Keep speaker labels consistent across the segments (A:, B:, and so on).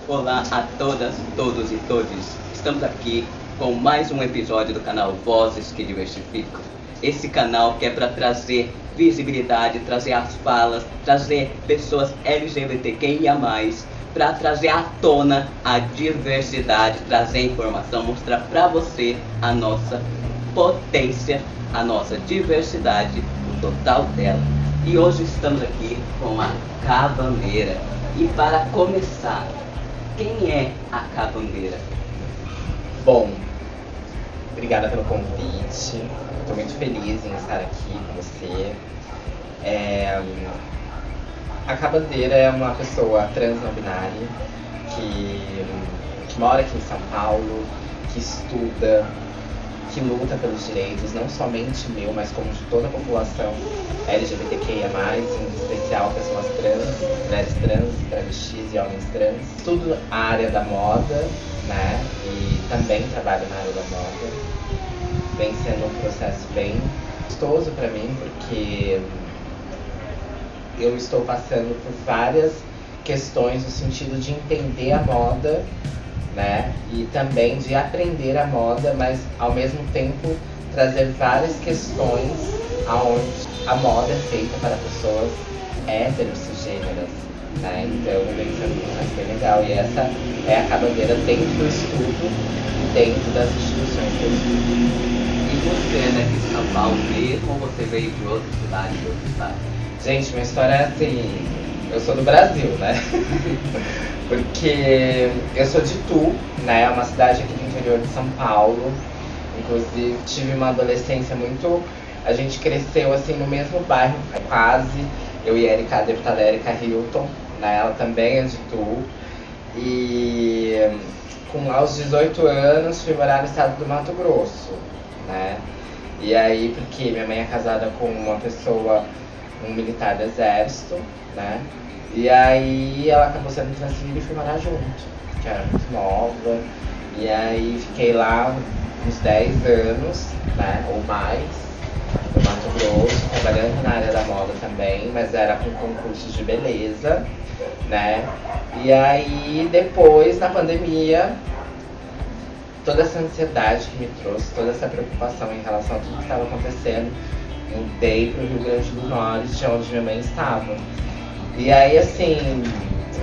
A: Olá a todas, todos e todes. Estamos aqui com mais um episódio do canal Vozes que Diversificam. Esse canal que é para trazer visibilidade, trazer as falas, trazer pessoas LGBTQIA+, para trazer à tona a diversidade, trazer informação, mostrar para você a nossa potência, a nossa diversidade, o total dela. E hoje estamos aqui com a Cabandeira. E para começar, quem é a Cabandeira?
B: Bom, obrigada pelo convite. Estou muito feliz em estar aqui com você. A Cabandeira é uma pessoa trans não binária que mora aqui em São Paulo, que estuda, que luta pelos direitos, não somente meu, mas como de toda a população LGBTQIA+, em especial pessoas trans, mulheres trans, travestis e homens trans. Estudo a área da moda, né, e também trabalho na área da moda. Vem sendo um processo bem gostoso para mim, porque eu estou passando por várias questões no sentido de entender a moda, né? E também de aprender a moda, mas ao mesmo tempo trazer várias questões aonde a moda é feita para pessoas heterossexêneras, né? Então vem sendo um processo bem legal. E essa é a Cabandeira dentro do estudo e dentro das instituições que eu estudo.
A: E você é daqui de São Paulo mesmo ou você veio de outra cidade, de outro estado?
B: Gente, minha história é assim, eu sou do Brasil, né? Porque eu sou de Itu, né? É uma cidade aqui do interior de São Paulo. Inclusive tive uma adolescência muito... A gente cresceu assim no mesmo bairro, quase. Eu e a deputada Erika Hilton, né? Ela também é de Itu. E aos 18 anos fui morar no estado do Mato Grosso, né? E aí, porque minha mãe é casada com uma pessoa, um militar do exército, né? E aí ela acabou sendo transferida e fui morar junto, que era muito nova. E aí fiquei lá uns 10 anos, né, ou mais, no Mato Grosso, trabalhando na área da moda também, mas era com concursos de beleza, né. E aí depois, na pandemia, toda essa ansiedade que me trouxe, toda essa preocupação em relação a tudo que estava acontecendo, mudei para o Rio Grande do Norte, onde minha mãe estava. E aí, assim,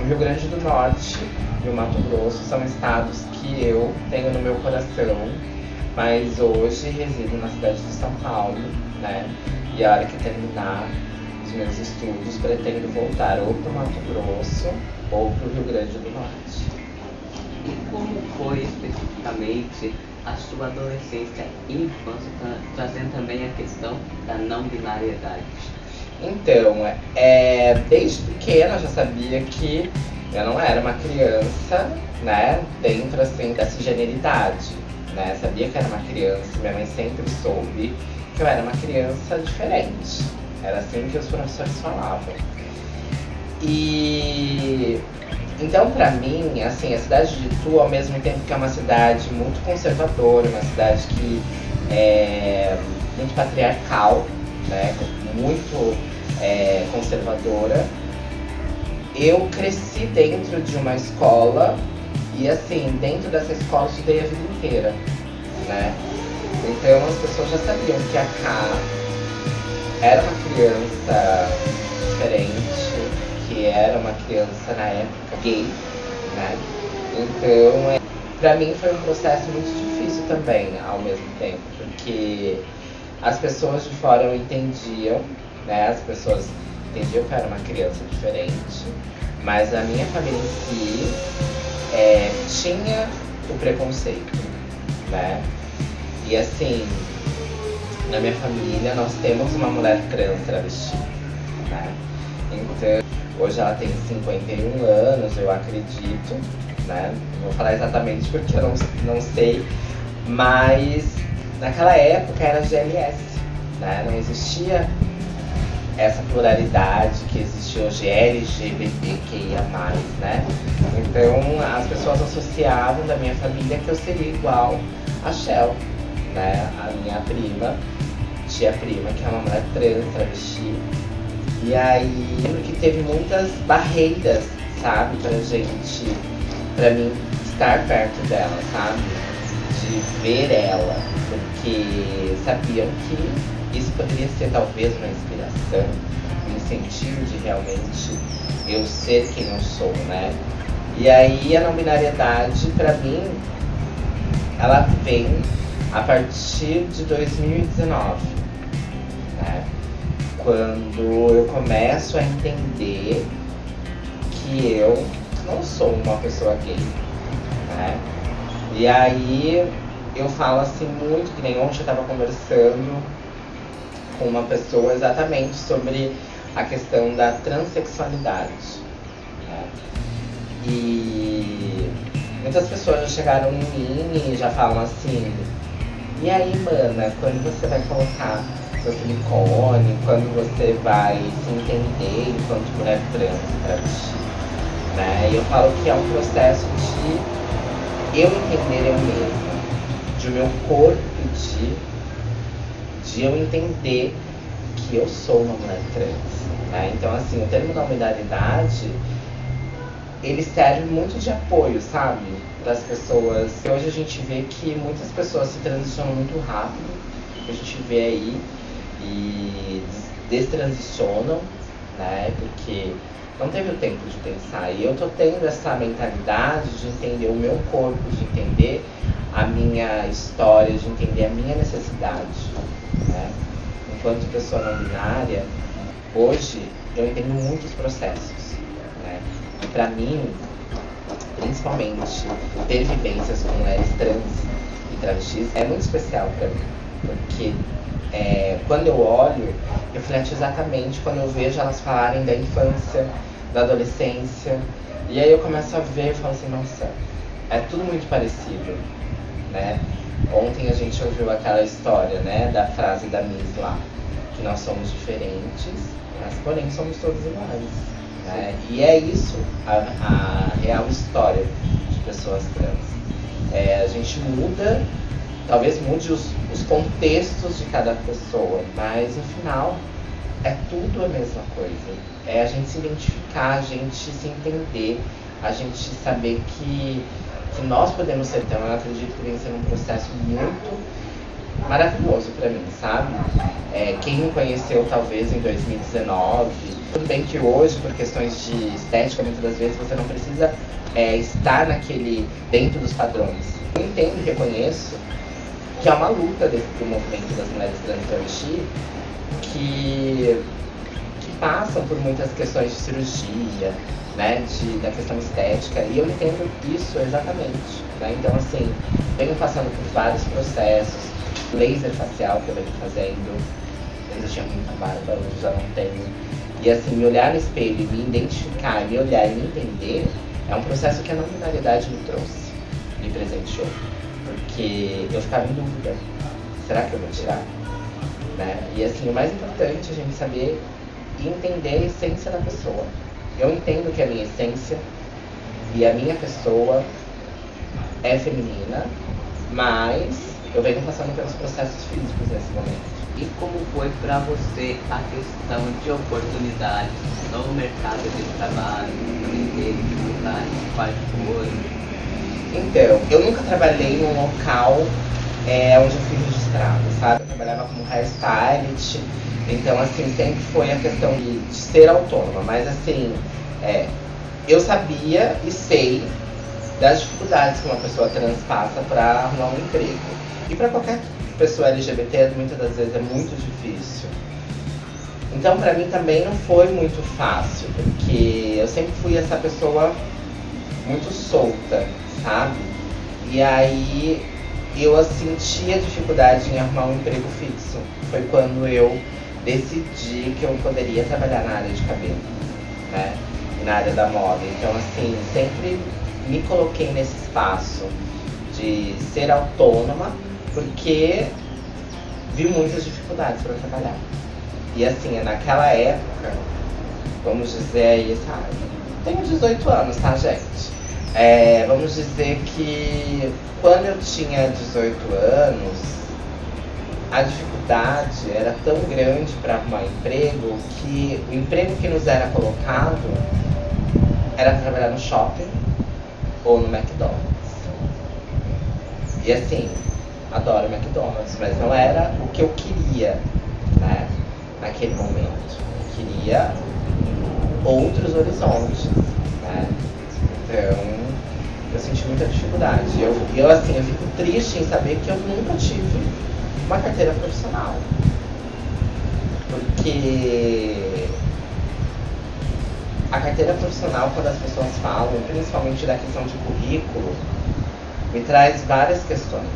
B: o Rio Grande do Norte e o Mato Grosso são estados que eu tenho no meu coração, mas hoje resido na cidade de São Paulo, né? E a hora que terminar os meus estudos, pretendo voltar ou para o Mato Grosso ou para o Rio Grande do Norte.
A: E como foi especificamente a sua adolescência e infância, trazendo também a questão da não binariedade?
B: Então, desde pequena eu já sabia que eu não era uma criança, né, dentro assim da cisgeneridade, né, sabia que era uma criança, minha mãe sempre soube que eu era uma criança diferente, era assim que os professores falavam. E então, pra mim, assim, a cidade de Itu, ao mesmo tempo que é uma cidade muito conservadora, uma cidade que é muito patriarcal, né, muito conservadora, eu cresci dentro de uma escola e, assim, dentro dessa escola eu estudei a vida inteira, né? Então as pessoas já sabiam que a Ká era uma criança diferente, que era uma criança na época gay, né? Então, pra mim foi um processo muito difícil também, ao mesmo tempo, porque as pessoas de fora não entendiam, né? As pessoas entendiam que eu era uma criança diferente, mas a minha família em si tinha o preconceito, né? E assim, na minha família nós temos uma mulher trans travesti, né? Então, hoje ela tem 51 anos, eu acredito, né? Não vou falar exatamente porque eu não sei, mas naquela época era GLS, né? Não existia essa pluralidade que existe hoje, LGBTQIA+, né? Então as pessoas associavam da minha família que eu seria igual a Shell, né? A minha prima tia-prima, que é uma mulher trans, travesti. E aí, lembro que teve muitas barreiras, sabe, pra mim estar perto dela, sabe? De ver ela, porque sabiam que isso poderia ser talvez uma inspiração, um incentivo de realmente eu ser quem eu sou, né? E aí a não binariedade, pra mim, ela vem a partir de 2019, né? Quando eu começo a entender que eu não sou uma pessoa gay, né? E aí eu falo assim muito, que nem ontem eu tava conversando com uma pessoa exatamente sobre a questão da transexualidade, né? E muitas pessoas já chegaram em mim e já falam assim: e aí, mana, quando você vai colocar seu silicone, quando você vai se entender enquanto mulher trans, travesti, né? E eu falo que é um processo de eu entender eu mesma, de o meu corpo pedir, de eu entender que eu sou uma mulher trans, né? Então, assim, o termo da binariedade, ele serve muito de apoio, sabe? Das pessoas. Hoje a gente vê que muitas pessoas se transicionam muito rápido, a gente vê aí, e destransicionam, né? Porque não teve o tempo de pensar. E eu tô tendo essa mentalidade de entender o meu corpo, de entender a minha história, de entender a minha necessidade, né? Enquanto pessoa não binária, hoje eu entendo muitos processos, né? E pra mim, principalmente, ter vivências com mulheres trans e travestis é muito especial pra mim, porque quando eu olho, eu reflete exatamente quando eu vejo elas falarem da infância, da adolescência, e aí eu começo a ver e falo assim, nossa, é tudo muito parecido, né? Ontem a gente ouviu aquela história, né, da frase da Miss lá, que nós somos diferentes, mas porém somos todos iguais, né? E é isso a real história de pessoas trans. A gente muda, talvez mude os contextos de cada pessoa, mas no final é tudo a mesma coisa. É a gente se identificar, a gente se entender, a gente saber que nós podemos ser. Então eu acredito que vem sendo um processo muito maravilhoso pra mim, sabe? Quem me conheceu talvez em 2019, tudo bem que hoje, por questões de estética, muitas das vezes você não precisa estar dentro dos padrões. Eu entendo e reconheço que é uma luta do movimento das mulheres trans e travesti que passam por muitas questões de cirurgia, né, da questão estética, e eu entendo isso exatamente, né? Então, assim, venho passando por vários processos, laser facial que eu venho fazendo, eu tinha muita barba, hoje já não tenho, e assim, me olhar no espelho e me identificar, me olhar e me entender, é um processo que a não binariedade me trouxe, me presenteou, porque eu ficava em dúvida, será que eu vou tirar? Né? E assim, o mais importante é a gente saber e entender a essência da pessoa. Eu entendo que a minha essência e a minha pessoa é feminina, mas eu venho passando pelos processos físicos nesse momento.
A: E como foi para você a questão de oportunidades no mercado de trabalho, no teve dificuldades, quais foram?
B: Então, eu nunca trabalhei num local onde eu fui registrada, sabe? Eu trabalhava como hairstylist, então assim, sempre foi a questão de ser autônoma, mas assim, eu sabia e sei das dificuldades que uma pessoa trans passa para arrumar um emprego. E para qualquer pessoa LGBT, muitas das vezes é muito difícil. Então pra mim também não foi muito fácil, porque eu sempre fui essa pessoa muito solta, sabe? E aí eu sentia dificuldade em arrumar um emprego fixo. Foi quando eu decidi que eu poderia trabalhar na área de cabelo, né? E na área da moda. Então assim, sempre me coloquei nesse espaço de ser autônoma, porque vi muitas dificuldades para trabalhar. E assim, naquela época, vamos dizer aí, sabe? Tenho 18 anos, tá, gente? Vamos dizer que quando eu tinha 18 anos, a dificuldade era tão grande para arrumar emprego que o emprego que nos era colocado era trabalhar no shopping ou no McDonald's. E assim, adoro McDonald's, mas não era o que eu queria, né, naquele momento. Eu queria outros horizontes, né? Então, eu senti muita dificuldade. Eu assim, eu fico triste em saber que eu nunca tive uma carteira profissional. Porque a carteira profissional, quando as pessoas falam, principalmente da questão de currículo, me traz várias questões,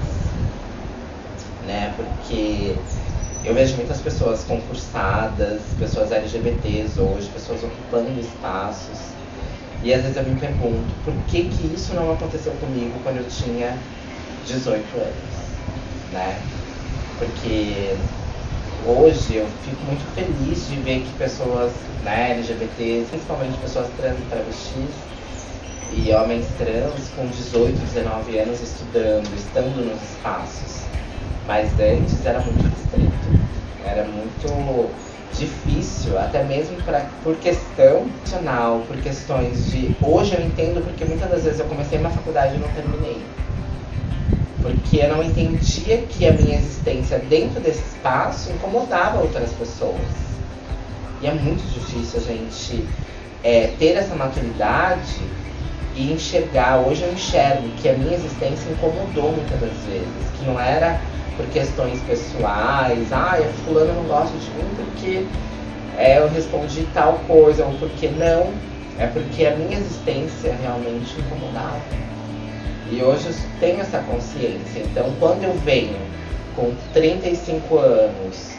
B: né? Porque eu vejo muitas pessoas concursadas, pessoas LGBTs hoje, pessoas ocupando espaços. E às vezes eu me pergunto, por que isso não aconteceu comigo quando eu tinha 18 anos, né? Porque hoje eu fico muito feliz de ver que pessoas, né, LGBTs, principalmente pessoas trans e travestis, e homens trans com 18, 19 anos estando nos espaços. Mas antes era muito restrito, era muito difícil, até mesmo por questão profissional, por questões de... Hoje eu entendo porque muitas das vezes eu comecei uma faculdade e não terminei. Porque eu não entendia que a minha existência dentro desse espaço incomodava outras pessoas. E é muito difícil a gente ter essa maturidade e enxergar. Hoje eu enxergo que a minha existência incomodou muitas das vezes, que não era por questões pessoais, fulano não gosta de mim porque eu respondi tal coisa, ou porque não, é porque a minha existência realmente incomodava. E hoje eu tenho essa consciência, então quando eu venho com 35 anos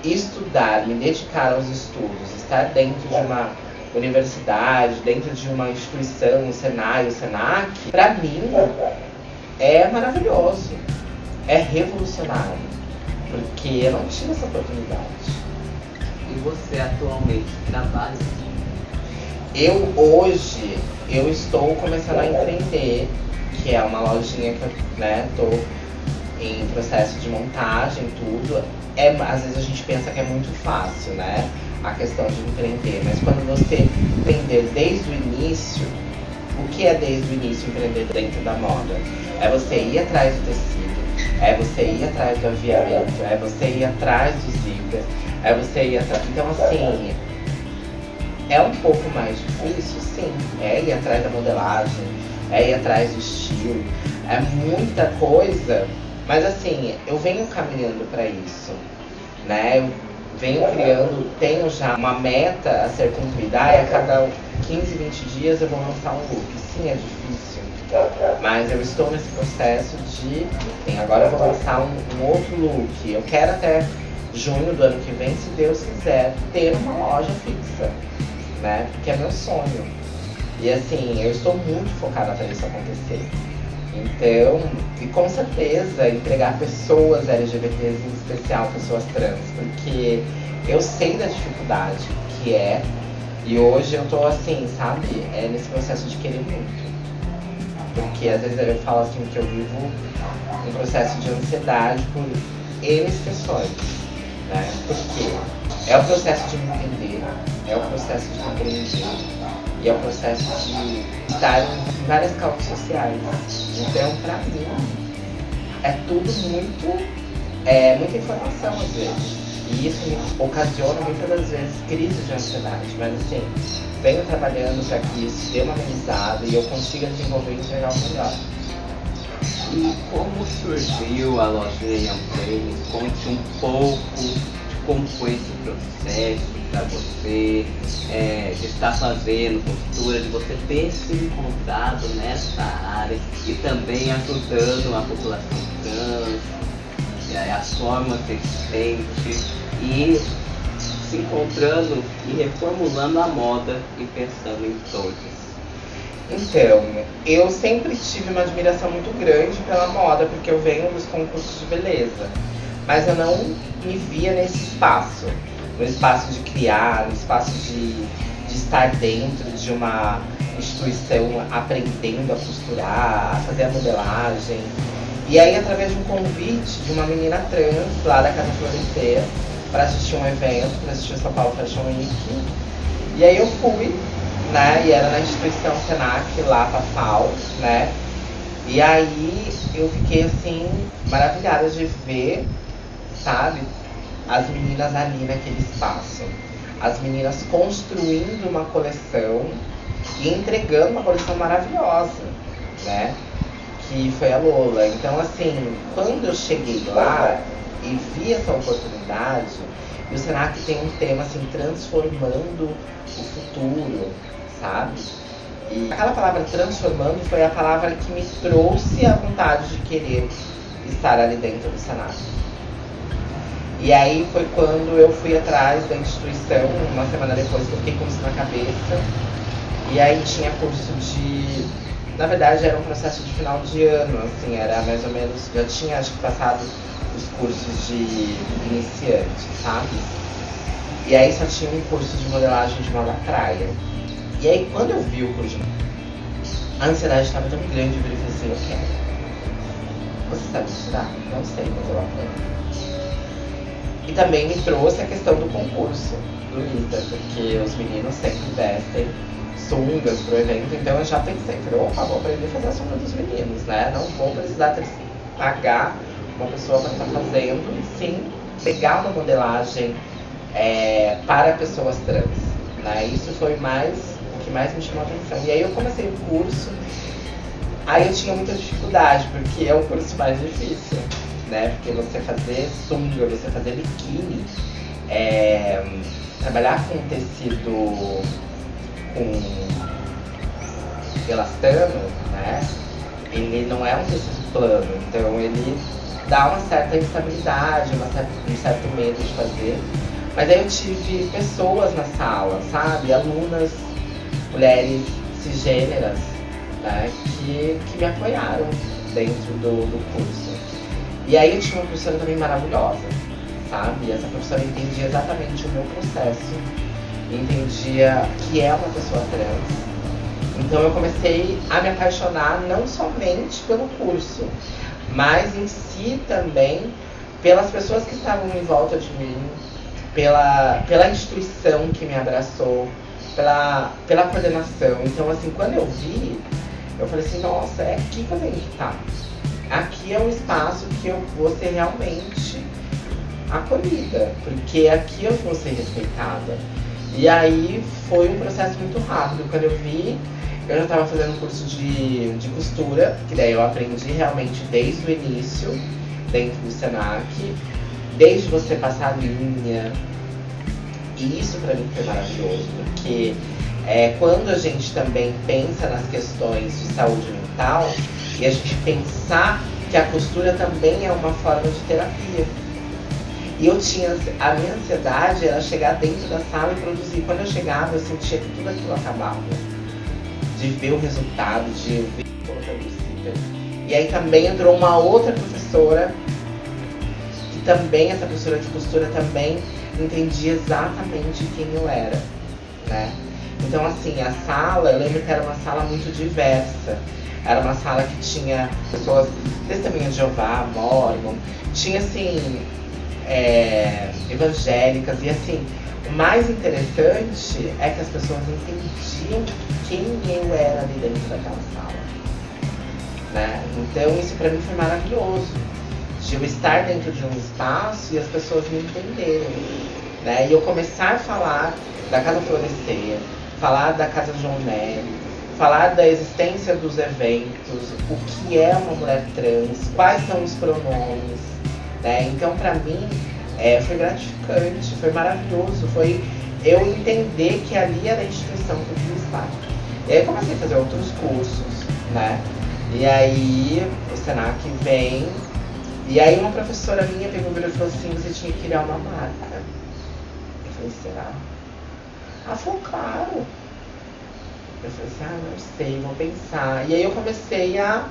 B: estudar, me dedicar aos estudos, estar dentro de uma universidade, dentro de uma instituição, o Senai, o Senac, pra mim é maravilhoso. É revolucionário, porque eu não tive essa oportunidade.
A: E você atualmente trabalha?
B: Hoje eu estou começando a empreender, que é uma lojinha que eu tô em processo de montagem, tudo. Às vezes a gente pensa que é muito fácil, né? A questão de empreender, mas quando você empreender desde o início, o que é desde o início empreender dentro da moda? É você ir atrás do tecido, é você ir atrás do aviamento, é você ir atrás do zíper, é você ir atrás... Então assim, é um pouco mais difícil, sim. É ir atrás da modelagem, é ir atrás do estilo, é muita coisa, mas assim, eu venho caminhando para isso, né? Eu venho criando, tenho já uma meta a ser cumprida, e a cada 15, 20 dias eu vou lançar um look. Sim, é difícil, mas eu estou nesse processo de... agora eu vou lançar um outro look. Eu quero até junho do ano que vem, se Deus quiser, ter uma loja fixa, né? Porque é meu sonho. E assim, eu estou muito focada para isso acontecer. Então, e com certeza entregar pessoas LGBTs, em especial pessoas trans, porque eu sei da dificuldade que é, e hoje eu tô assim, sabe, nesse processo de querer muito. Porque às vezes eu falo assim que eu vivo um processo de ansiedade por N questões, né? Porque é o processo de me entender, é o processo de compreender, e é o processo de estar em várias causas sociais. Então, pra mim, é tudo muita informação às vezes. E isso me ocasiona muitas das vezes crises de ansiedade. Mas assim, venho trabalhando para que isso dê uma amenizada e eu consiga desenvolver e entregar o melhor.
A: E como surgiu a lojinha Young? Conte um pouco de como foi esse processo para você, de estar fazendo costura, de você ter se encontrado nessa área e também ajudando a população trans, as formas existentes e se encontrando e reformulando a moda e pensando em todos.
B: Então, eu sempre tive uma admiração muito grande pela moda, porque eu venho dos concursos de beleza, mas eu não me via nesse espaço, no espaço de criar, no espaço de estar dentro de uma instituição aprendendo a costurar, a fazer a modelagem. E aí, através de um convite de uma menina trans lá da Casa Florescer, para assistir um evento, para assistir o São Paulo Fashion Week. E aí eu fui, né, e era na instituição Senac, lá pra FAO, né. E aí eu fiquei, assim, maravilhada de ver, sabe, as meninas ali naquele espaço. As meninas construindo uma coleção e entregando uma coleção maravilhosa, né, que foi a Lola. Então, assim, quando eu cheguei lá e vi essa oportunidade, e o Senac tem um tema, assim, transformando o futuro, sabe? E aquela palavra transformando foi a palavra que me trouxe a vontade de querer estar ali dentro do Senac. E aí foi quando eu fui atrás da instituição, uma semana depois que eu fiquei com isso na cabeça. E aí tinha curso de... Na verdade era um processo de final de ano, assim, era mais ou menos... Já tinha, acho que, passado os cursos de iniciante, sabe? E aí só tinha um curso de modelagem de moda praia. E aí quando eu vi o curso, a ansiedade estava tão grande, eu falei assim, eu quero. Você sabe estudar? Não sei, mas eu aprendo. E também me trouxe a questão do concurso do ITA, porque os meninos sempre vestem sungas pro evento, então eu já pensei, falei, opa, vou aprender a fazer a sunga dos meninos, né? Não vou precisar pagar uma pessoa para estar fazendo, e sim pegar uma modelagem para pessoas trans, né? Isso foi o que mais me chamou a atenção. E aí eu comecei o curso, aí eu tinha muita dificuldade, porque é um curso mais difícil, né? Porque você fazer sunga, você fazer biquíni, trabalhar com tecido com elastano, né? Ele não é um tecido plano, então ele dá uma certa instabilidade, um certo medo de fazer. Mas aí eu tive pessoas na sala, sabe? Alunas, mulheres cisgêneras, né? que me apoiaram dentro do curso. E aí eu tinha uma professora também maravilhosa, sabe? E essa professora entendia exatamente o meu processo, entendia que é uma pessoa trans. Então eu comecei a me apaixonar não somente pelo curso, mas em si também pelas pessoas que estavam em volta de mim, pela instituição que me abraçou, pela coordenação. Então, assim, quando eu vi, eu falei assim, nossa, é aqui que eu tenho que estar. Aqui é um espaço que eu vou ser realmente acolhida, porque aqui eu vou ser respeitada. E aí foi um processo muito rápido. Quando eu vi, eu já estava fazendo um curso de costura, que daí eu aprendi realmente desde o início, dentro do Senac, desde você passar a linha. E isso pra mim foi maravilhoso, porque quando a gente também pensa nas questões de saúde mental, e a gente pensar que a costura também é uma forma de terapia. E eu tinha, a minha ansiedade era chegar dentro da sala e produzir. Quando eu chegava, eu sentia que tudo aquilo acabava. De ver o resultado, de ver o produzido. E aí também entrou uma outra professora, que também, essa professora de costura também entendia exatamente quem eu era, né? Então, assim, a sala, eu lembro que era uma sala muito diversa. Era uma sala que tinha pessoas Testemunha de Jeová, Mormon, tinha, assim, evangélicas. E, assim, o mais interessante é que as pessoas entendiam quem eu era ali dentro daquela sala, né? Então, isso pra mim foi maravilhoso. De eu estar dentro de um espaço e as pessoas me entenderem, né? E eu começar a falar da Casa Florescer, falar da Casa João Nery, falar da existência dos eventos, o que é uma mulher trans, quais são os pronomes, né? Então, pra mim, foi gratificante, foi maravilhoso, foi eu entender que ali era a instituição que eu queria estar. E aí eu comecei a fazer outros cursos, né? E aí o Senac vem. E aí uma professora minha pegou e falou assim, você tinha que criar uma marca. Eu falei, será? Ela falou, claro. Eu falei assim, não sei, vou pensar. E aí eu comecei a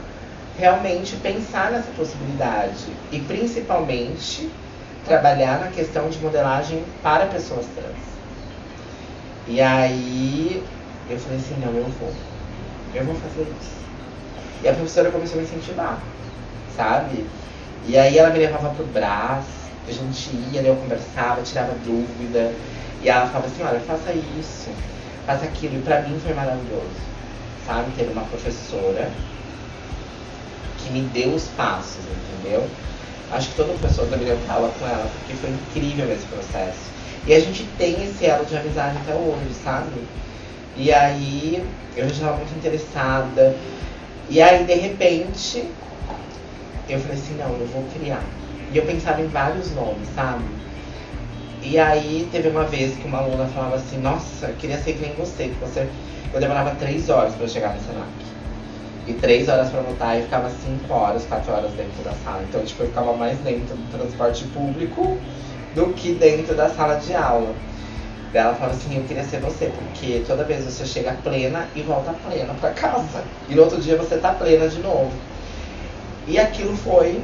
B: realmente pensar nessa possibilidade. E principalmente trabalhar na questão de modelagem para pessoas trans. E aí eu falei assim, não, eu vou fazer isso. E a professora começou a me incentivar, sabe? E aí ela me levava pro Brás, a gente ia, eu conversava, tirava dúvida. E ela falava assim, olha, faça isso, faça aquilo. E pra mim foi maravilhoso, sabe? Ter uma professora que me deu os passos, entendeu? Acho que toda pessoa deveria ter aula com ela, porque foi incrível esse processo. E a gente tem esse elo de amizade até hoje, sabe? E aí, eu já estava muito interessada. E aí, de repente, eu falei assim, não, eu vou criar. E eu pensava em vários nomes, sabe? E aí, teve uma vez que uma aluna falava assim, nossa, eu queria ser que nem você, que você... Eu demorava 3 horas pra eu chegar no Senac. E 3 horas pra voltar, e ficava 5 horas, 4 horas dentro da sala. Então, tipo, eu ficava mais dentro do transporte público do que dentro da sala de aula. Daí ela falava assim, eu queria ser você, porque toda vez você chega plena e volta plena pra casa. E no outro dia você tá plena de novo. E aquilo foi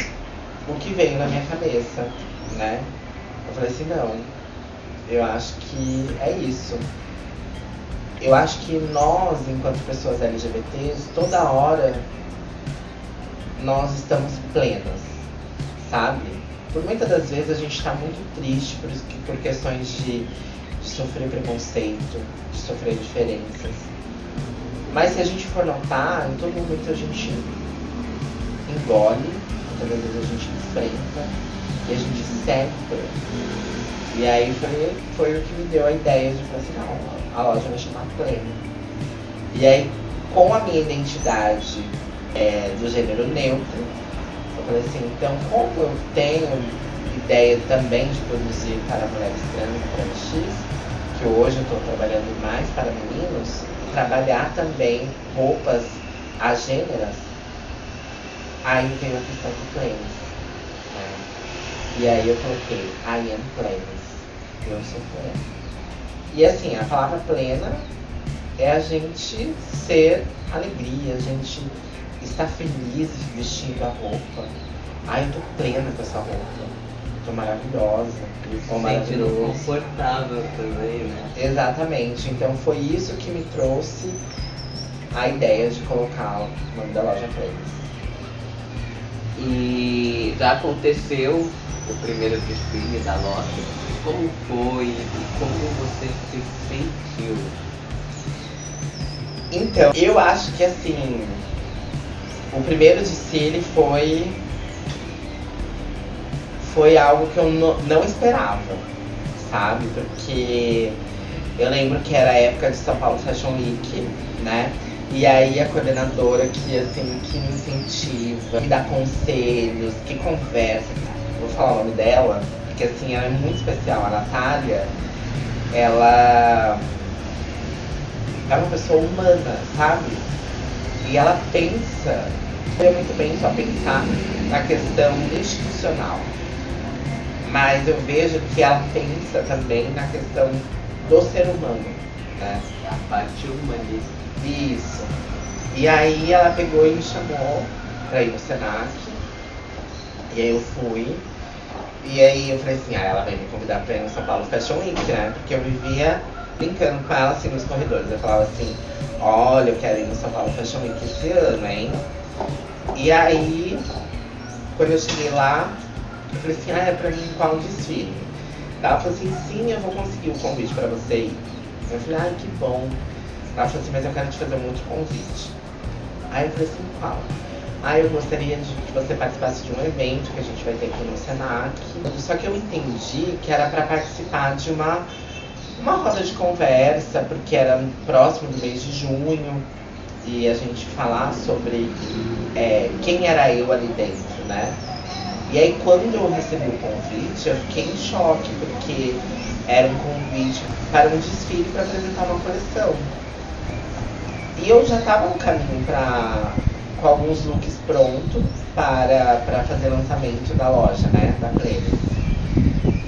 B: o que veio na minha cabeça, né? Eu falei assim, não, eu acho que é isso. Eu acho que nós, enquanto pessoas LGBTs, toda hora nós estamos plenas, sabe? Por muitas das vezes a gente está muito triste por questões de sofrer preconceito, de sofrer diferenças. Mas se a gente for notar, em todo momento a gente engole, muitas vezes a gente enfrenta e a gente segue por aí. E aí foi o que me deu a ideia de falar assim, não, a loja vai chamar Pleno. E aí, com a minha identidade do gênero neutro, eu falei assim, então como eu tenho ideia também de produzir para mulheres trans e travestis, que hoje eu estou trabalhando mais para meninos, trabalhar também roupas agêneras, aí veio a questão do Plenos. Né? E aí eu coloquei, I am Plenos, eu sou plena. E assim, a palavra plena é a gente ser alegria, a gente estar feliz vestindo a roupa. Ai, eu tô plena com essa roupa. Tô maravilhosa.
A: Tô sentindo confortável também, né?
B: Exatamente. Então foi isso que me trouxe a ideia de colocar o nome da loja Plenos.
A: E já aconteceu o primeiro desfile da loja. Como foi? Como você se sentiu?
B: Então, eu acho que assim, o primeiro desfile foi algo que eu não esperava, sabe? Porque eu lembro que era a época de São Paulo Fashion Week, né? E aí a coordenadora que me incentiva, me dá conselhos, que conversa, vou falar o nome dela, porque assim, ela é muito especial, a Natália, ela é uma pessoa humana, sabe? E ela pensa, é muito bem só pensar na questão institucional, mas eu vejo que ela pensa também na questão do ser humano, né?
A: A parte humanista.
B: Isso. E aí ela pegou e me chamou pra ir no Senac, e aí eu fui. E aí eu falei assim, ela vai me convidar pra ir no São Paulo Fashion Week, né? Porque eu vivia brincando com ela assim nos corredores. Eu falava assim, olha, eu quero ir no São Paulo Fashion Week esse ano, hein? E aí, quando eu cheguei lá, eu falei assim, é pra mim qual desfile? Ela falou assim, sim, eu vou conseguir o convite pra você ir. Eu falei, ai, que bom. Ela falou assim, mas eu quero te fazer um outro convite. Aí eu falei assim, qual? Aí eu gostaria de que você participasse de um evento que a gente vai ter aqui no Senac. Só que eu entendi que era para participar de uma roda de conversa, porque era próximo do mês de junho, e a gente falar sobre quem era eu ali dentro, né? E aí quando eu recebi o convite, eu fiquei em choque, porque era um convite para um desfile para apresentar uma coleção. E eu já estava no caminho com alguns looks prontos para fazer lançamento da loja, né, da Plenos.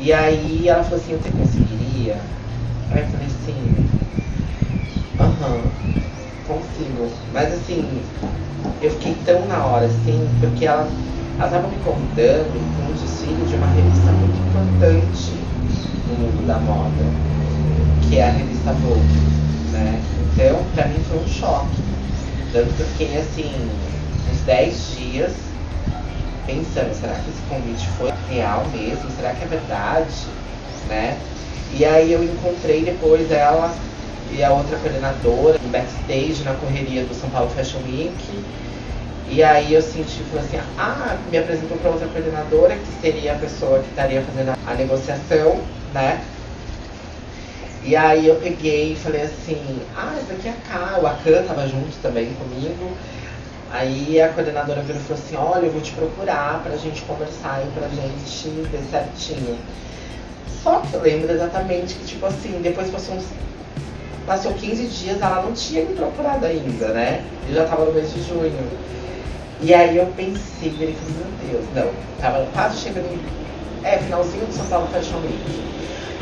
B: E aí ela falou assim, você conseguiria? Aí eu falei assim, consigo. Mas assim, eu fiquei tão na hora assim, porque ela estava me convidando para um desfile de uma revista muito importante no mundo da moda, que é a revista Vogue, né? Então, pra mim foi um choque. Tanto que eu fiquei assim, uns 10 dias pensando, será que esse convite foi real mesmo? Será que é verdade? Né? E aí eu encontrei depois ela e a outra coordenadora no backstage, na correria do São Paulo Fashion Week. E aí eu senti, falei assim, me apresentou para outra coordenadora, que seria a pessoa que estaria fazendo a negociação, né? E aí eu peguei e falei assim, essa daqui é a Khan tava junto também comigo. Aí a coordenadora virou e falou assim, olha, eu vou te procurar pra gente conversar e pra gente ver certinho. Só que eu lembro exatamente que, tipo assim, depois passou 15 dias, ela não tinha me procurado ainda, né? Eu já tava no mês de junho. E aí eu pensei, falei, meu Deus, não, tava quase chegando, finalzinho do São Paulo Fashion Week.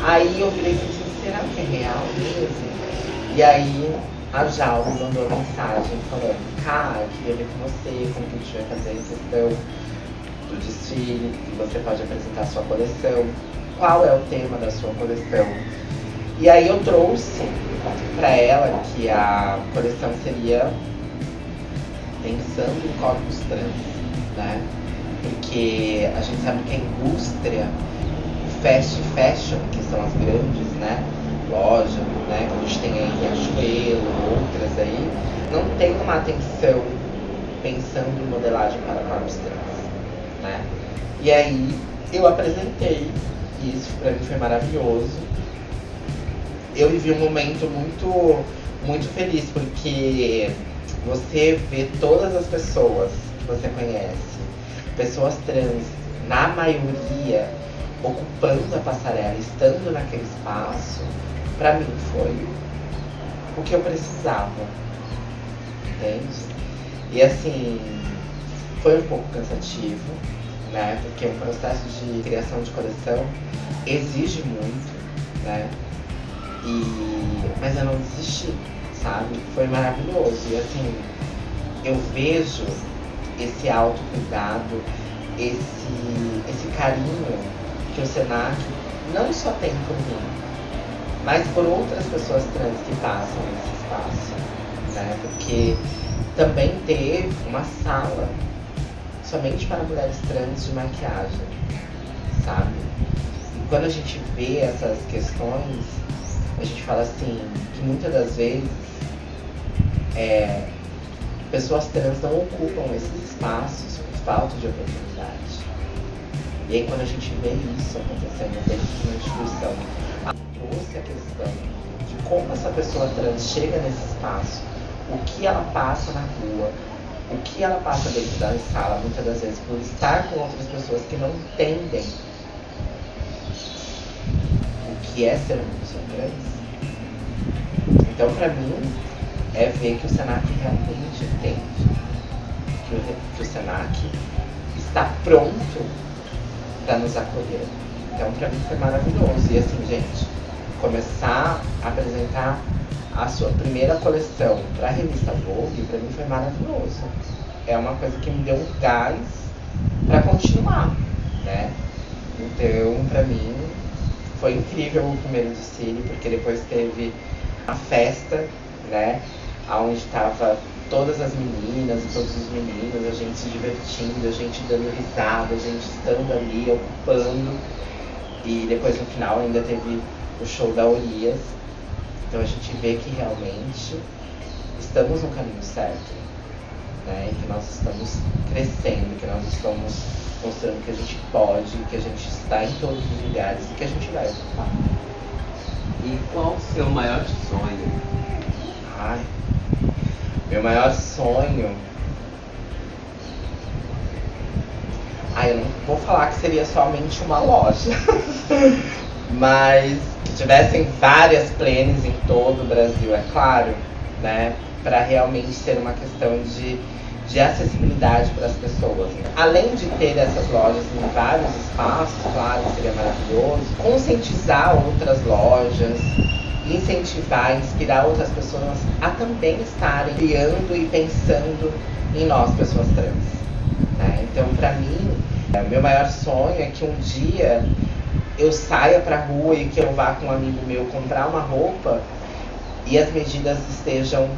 B: Aí eu virei e falei assim, será que é real mesmo? E aí a Jal me mandou uma mensagem falando, cara, queria ver com você, como que a gente vai fazer a questão do desfile, que você pode apresentar a sua coleção, qual é o tema da sua coleção. E aí eu trouxe pra ela que a coleção seria pensando em corpos trans, né? Porque a gente sabe que a indústria fast fashion, que são as grandes, né, lojas, né, que a gente tem aí Riachuelo, outras aí, não tem uma atenção pensando em modelagem para corpos trans, né? E aí eu apresentei, e isso pra mim foi maravilhoso. Eu vivi um momento muito feliz, porque você vê todas as pessoas que você conhece, pessoas trans, na maioria, ocupando a passarela, estando naquele espaço, pra mim foi o que eu precisava, entende? E assim, foi um pouco cansativo, né? Porque o processo de criação de coleção exige muito, né? Mas eu não desisti, sabe? Foi maravilhoso. E assim, eu vejo esse autocuidado, esse carinho que o Senac não só tem por mim, mas por outras pessoas trans que passam nesse espaço, né? Porque também teve uma sala somente para mulheres trans de maquiagem, sabe? E quando a gente vê essas questões, a gente fala assim, que muitas das vezes pessoas trans não ocupam esses espaços por falta de oportunidade. E aí quando a gente vê isso acontecendo dentro de uma instituição, trouxe a questão de como essa pessoa trans chega nesse espaço, o que ela passa na rua, o que ela passa dentro da sala, muitas das vezes por estar com outras pessoas que não entendem o que é ser uma pessoa trans. Então, pra mim, é ver que o Senac realmente entende, que o Senac está pronto para nos acolher. Então, pra mim, foi maravilhoso. E assim, gente, começar a apresentar a sua primeira coleção para a revista Vogue, para mim foi maravilhoso. É uma coisa que me deu um gás para continuar, né? Então, para mim, foi incrível o primeiro desfile, porque depois teve a festa, né? Onde estava todas as meninas e todos os meninos, a gente se divertindo, a gente dando risada, a gente estando ali, ocupando. E depois no final ainda teve o show da Olias. Então a gente vê que realmente estamos no caminho certo, né? Que nós estamos crescendo, que nós estamos mostrando que a gente pode, que a gente está em todos os lugares e que a gente vai ocupar.
A: E qual o seu maior sonho?
B: Ai, meu maior sonho... eu não vou falar que seria somente uma loja, mas que tivessem várias planes em todo o Brasil, é claro, né? Para realmente ser uma questão de acessibilidade para as pessoas. Além de ter essas lojas em vários espaços, claro, seria maravilhoso, conscientizar outras lojas, incentivar, inspirar outras pessoas a também estarem criando e pensando em nós, pessoas trans. Né? Então, para mim, meu maior sonho é que um dia eu saia pra rua e que eu vá com um amigo meu comprar uma roupa e as medidas estejam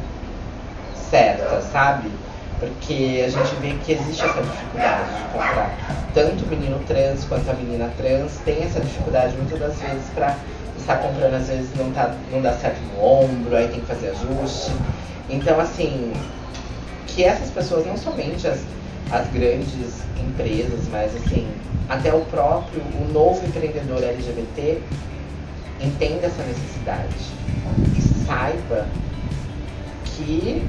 B: certas, sabe? Porque a gente vê que existe essa dificuldade de comprar. Tanto o menino trans quanto a menina trans tem essa dificuldade muitas das vezes para estar comprando, às vezes não dá certo no ombro, aí tem que fazer ajuste. Então, assim, que essas pessoas, não somente as grandes empresas, mas assim, até o novo empreendedor LGBT entenda essa necessidade e saiba que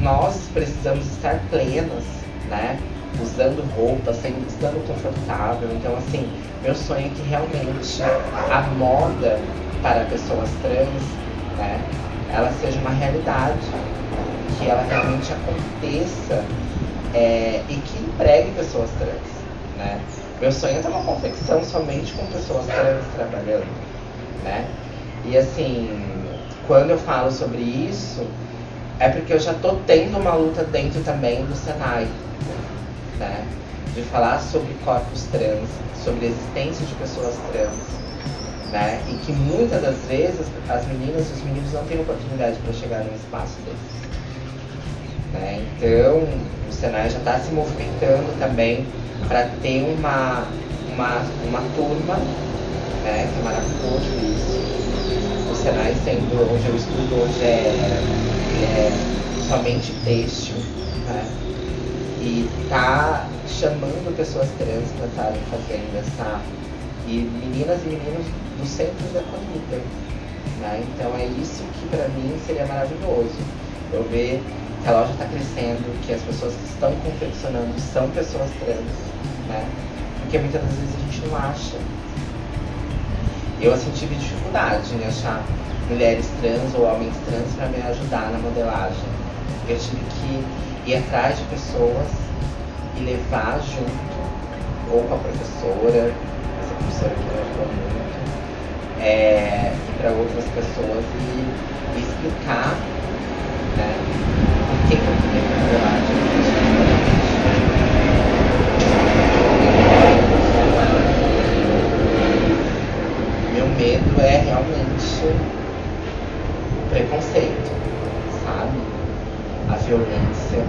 B: nós precisamos estar plenas, né? Usando roupa, estando confortável. Então, assim, meu sonho é que realmente a moda para pessoas trans, né, ela seja uma realidade, que ela realmente aconteça e que empregue pessoas trans, né? Meu sonho é ter uma confecção somente com pessoas trans trabalhando, né? E assim, quando eu falo sobre isso, é porque eu já tô tendo uma luta dentro também do Senai, né? De falar sobre corpos trans, sobre a existência de pessoas trans, né? E que muitas das vezes as meninas e os meninos não têm oportunidade para chegar num espaço desses, né? Então, o Senai já está se movimentando também para ter uma turma, né? Que é maravilhoso isso. O Senai, sendo onde eu estudo hoje, é somente têxtil, né? E tá chamando pessoas trans para estarem fazendo essa... E meninas e meninos do centro da família, né? Então é isso que para mim seria maravilhoso. Eu ver que a loja está crescendo, que as pessoas que estão confeccionando são pessoas trans, né? Porque muitas das vezes a gente não acha. Eu assim tive dificuldade em achar mulheres trans ou homens trans para me ajudar na modelagem. Eu tive que ir atrás de pessoas e levar junto, ou com a professora, essa professora que me ajudou muito, e para outras pessoas e explicar, né, por que eu queria que a modelagem meu medo é realmente o preconceito, sabe? A violência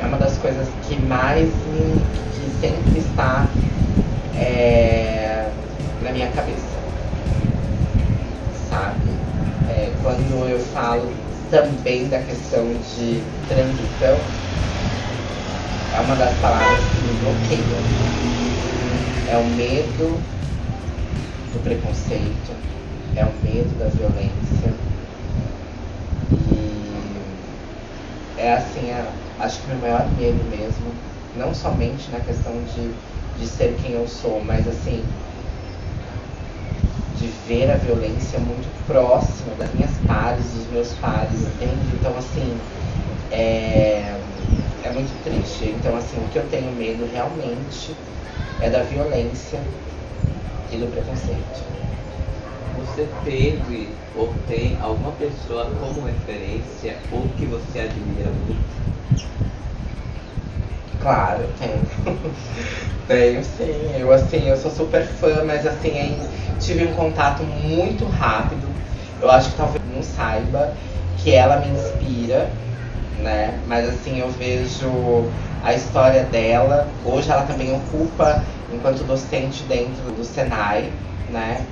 B: é uma das coisas que mais que sempre está na minha cabeça, sabe? Quando eu falo também da questão de transição, é uma das palavras que me bloqueiam. É o medo do preconceito, é o medo da violência. E é assim, acho que meu maior medo mesmo, não somente na questão de ser quem eu sou, mas assim, de ver a violência muito próxima das minhas pares, dos meus pares, entende? Então assim, é muito triste. Então assim, o que eu tenho medo realmente é da violência e do preconceito.
A: Você teve ou tem alguma pessoa como referência ou que você admira muito?
B: Claro, tenho. Tenho sim. Eu sou super fã, mas assim, tive um contato muito rápido. Eu acho que talvez não saiba que ela me inspira, né? Mas assim, eu vejo a história dela. Hoje ela também ocupa enquanto docente dentro do Senai, né?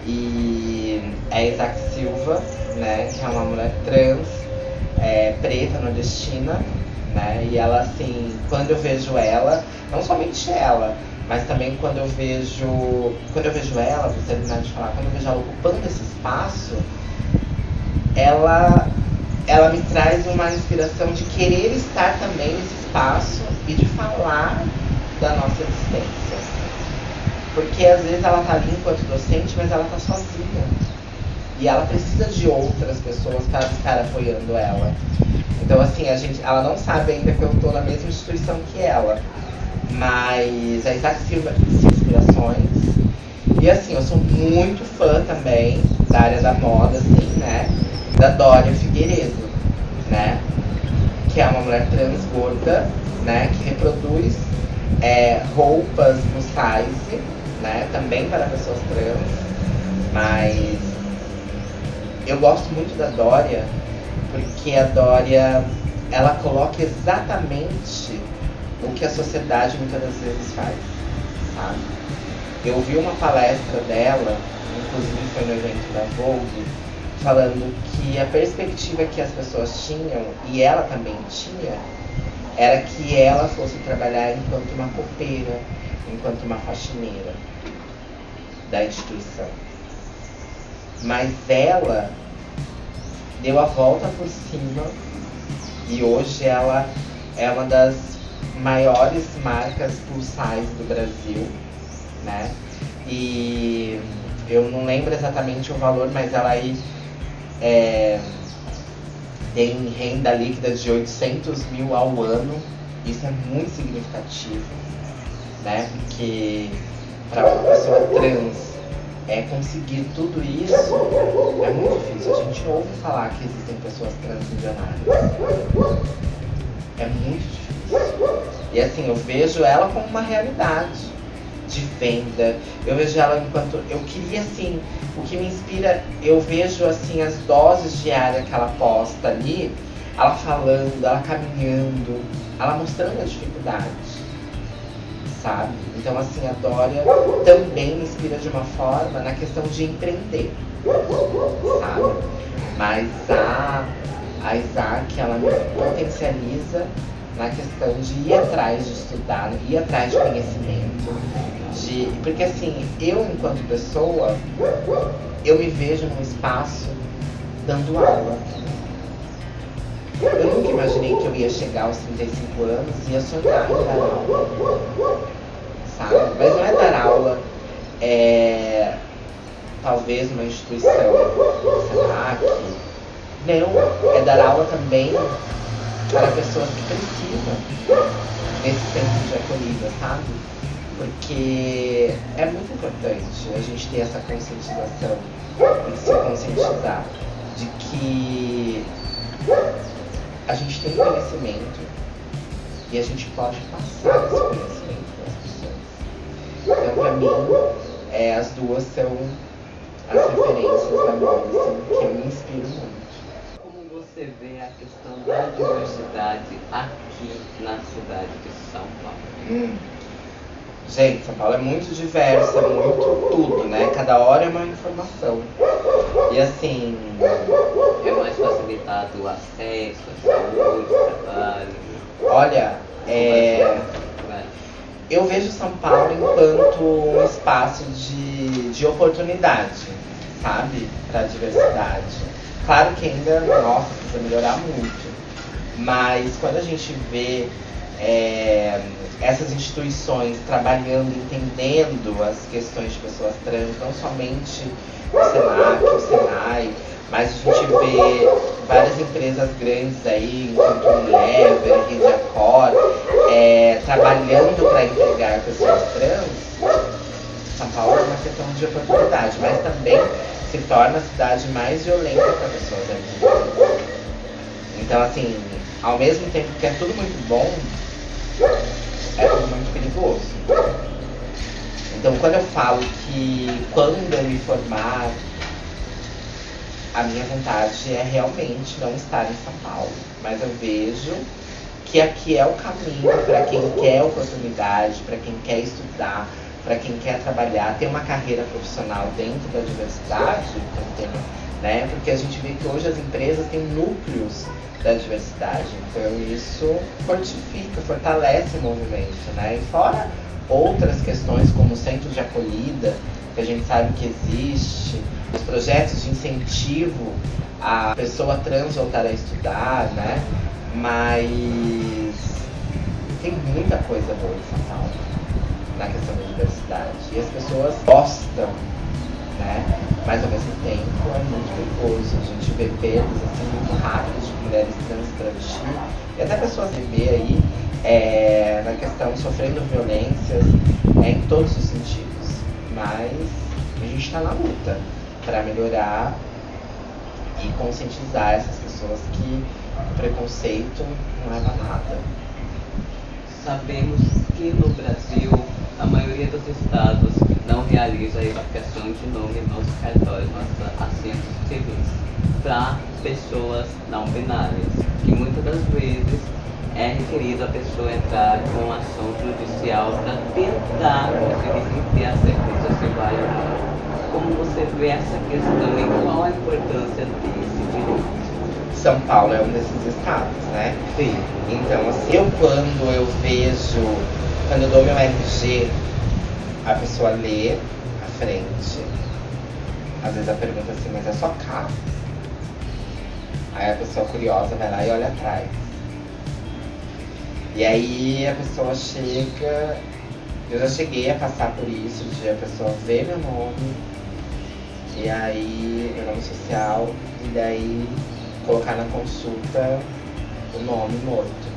B: E é Isaac Silva, né? Que é uma mulher trans, preta, nordestina, né? E ela assim, quando eu vejo ela, não somente ela, mas também quando eu vejo ela, vou terminar de falar, quando eu vejo ela ocupando esse espaço, ela me traz uma inspiração de querer estar também nesse espaço e de falar da nossa existência. Porque às vezes ela tá ali enquanto docente, mas ela tá sozinha. E ela precisa de outras pessoas para estar apoiando ela. Então assim, ela não sabe ainda que eu tô na mesma instituição que ela. Mas a Isaac Silva disse inspirações. E assim, eu sou muito fã também da área da moda, assim, né? Da Dória Figueiredo, né? Que é uma mulher trans gorda, né? Que reproduz roupas no size, né? Também para pessoas trans. Mas eu gosto muito da Dória, porque a Dória ela coloca exatamente o que a sociedade muitas das vezes faz, sabe? Eu vi uma palestra dela, inclusive foi no evento da Vogue, falando que a perspectiva que as pessoas tinham, e ela também tinha, era que ela fosse trabalhar enquanto uma copeira, enquanto uma faxineira da instituição. Mas ela deu a volta por cima e hoje ela é uma das maiores marcas plus size do Brasil, né? E eu não lembro exatamente o valor, mas ela aí tem renda líquida de 800 mil ao ano. Isso é muito significativo, né? Porque para uma pessoa trans conseguir tudo isso é muito difícil. A gente ouve falar que existem pessoas trans milionárias. É muito difícil. E assim, eu vejo ela como uma realidade de venda. Eu vejo ela enquanto... Eu queria, assim... O que me inspira... Eu vejo, assim, as doses diárias que ela posta ali. Ela falando, ela caminhando. Ela mostrando a dificuldade. Sabe? Então, assim, a Dória também me inspira de uma forma na questão de empreender. Sabe? Mas a Isaac, ela me potencializa na questão de ir atrás de estudar, ir atrás de conhecimento. Porque assim, eu enquanto pessoa, eu me vejo num espaço dando aula. Eu nunca imaginei que eu ia chegar aos 35 anos e ia sonhar em dar aula. Sabe? Mas não é dar aula, talvez uma instituição, SENAC. Não, é dar aula também para pessoas que precisam desse centro de acolhida, sabe? Porque é muito importante a gente ter essa conscientização e se conscientizar de que a gente tem conhecimento e a gente pode passar esse conhecimento para as pessoas. Então, para mim, as duas são as referências da moda assim, que eu me inspiro muito.
A: Você vê a questão da diversidade aqui na cidade de São Paulo?
B: Gente, São Paulo é muito diverso, é muito tudo, né? Cada hora é uma informação. E assim...
A: É mais facilitado o acesso à saúde, ao trabalho?
B: Olha, eu vejo São Paulo enquanto um espaço de oportunidade, sabe? Para a diversidade. Claro que ainda, nossa, precisa melhorar muito. Mas quando a gente vê essas instituições trabalhando, entendendo as questões de pessoas trans, não somente o SENAC, o SENAI, mas a gente vê várias empresas grandes aí, enquanto Unilever, Rede Accor, trabalhando para empregar pessoas trans. São Paulo é uma questão de oportunidade, mas também se torna a cidade mais violenta para pessoas LGBT. Então, assim, ao mesmo tempo que é tudo muito bom, é tudo muito perigoso. Então, quando eu falo que quando eu me formar, a minha vontade é realmente não estar em São Paulo, mas eu vejo que aqui é o caminho para quem quer oportunidade, para quem quer estudar, para quem quer trabalhar, ter uma carreira profissional dentro da diversidade, né? Porque a gente vê que hoje as empresas têm núcleos da diversidade, então isso fortifica, fortalece o movimento, né? E fora outras questões como o centro de acolhida, que a gente sabe que existe, os projetos de incentivo à pessoa trans voltar a estudar, né? Mas tem muita coisa boa em São Paulo na questão da diversidade. E as pessoas gostam, né? Mas ao mesmo tempo é muito perigoso. A gente vê perdas assim, muito rápidas de mulheres trans, travesti e até pessoas bebê aí na questão sofrendo violências em todos os sentidos. Mas a gente está na luta para melhorar e conscientizar essas pessoas que o preconceito não leva a nada.
A: Sabemos que no Brasil, a maioria dos estados não realiza a verificação de nome nos cartórios, nos assentos civis, para pessoas não binárias, que muitas das vezes é requerido a pessoa entrar com ação judicial para tentar conseguir ter a certeza se vai ou não. Como você vê essa questão e qual a importância desse direito?
B: São Paulo é um desses estados, né?
A: Sim.
B: Então, assim, quando eu dou meu RG, a pessoa lê à frente. Às vezes a pergunta assim, mas é só cá? Aí a pessoa curiosa vai lá e olha atrás. E aí a pessoa chega, eu já cheguei a passar por isso, de a pessoa ver meu nome, e aí meu nome social, e daí colocar na consulta o nome morto.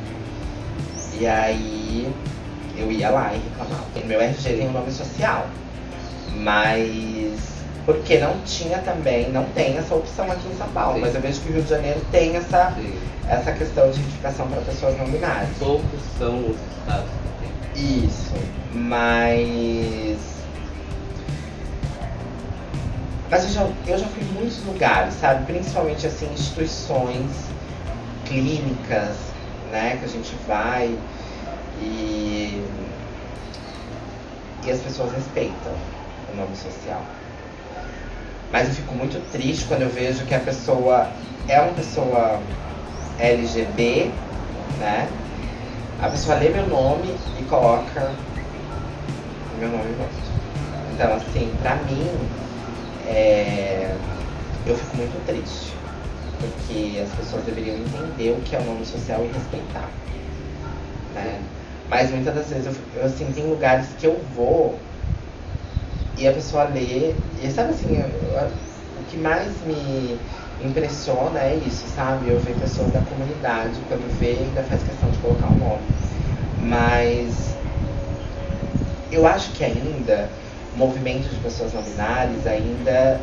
B: E aí eu ia lá e reclamava. O meu RG tem um nome social, mas porque não tem essa opção aqui em São Paulo. Sim. Mas eu vejo que o Rio de Janeiro tem essa questão de identificação para pessoas não binárias.
A: Poucos são os estados que tem.
B: Isso, mas eu já fui em muitos lugares, sabe? Principalmente assim, instituições clínicas, né? Que a gente vai e as pessoas respeitam o nome social. Mas eu fico muito triste quando eu vejo que a pessoa é uma pessoa LGB, né? A pessoa lê meu nome e coloca meu nome morto. Então, assim, pra mim, eu fico muito triste. Porque as pessoas deveriam entender o que é o nome social e respeitar, né? Mas muitas das vezes, eu assim, tem lugares que eu vou e a pessoa lê, e sabe assim, o que mais me impressiona é isso, sabe? Eu ver pessoas da comunidade, quando vê, ainda faz questão de colocar o nome. Mas eu acho que ainda o movimento de pessoas não binárias ainda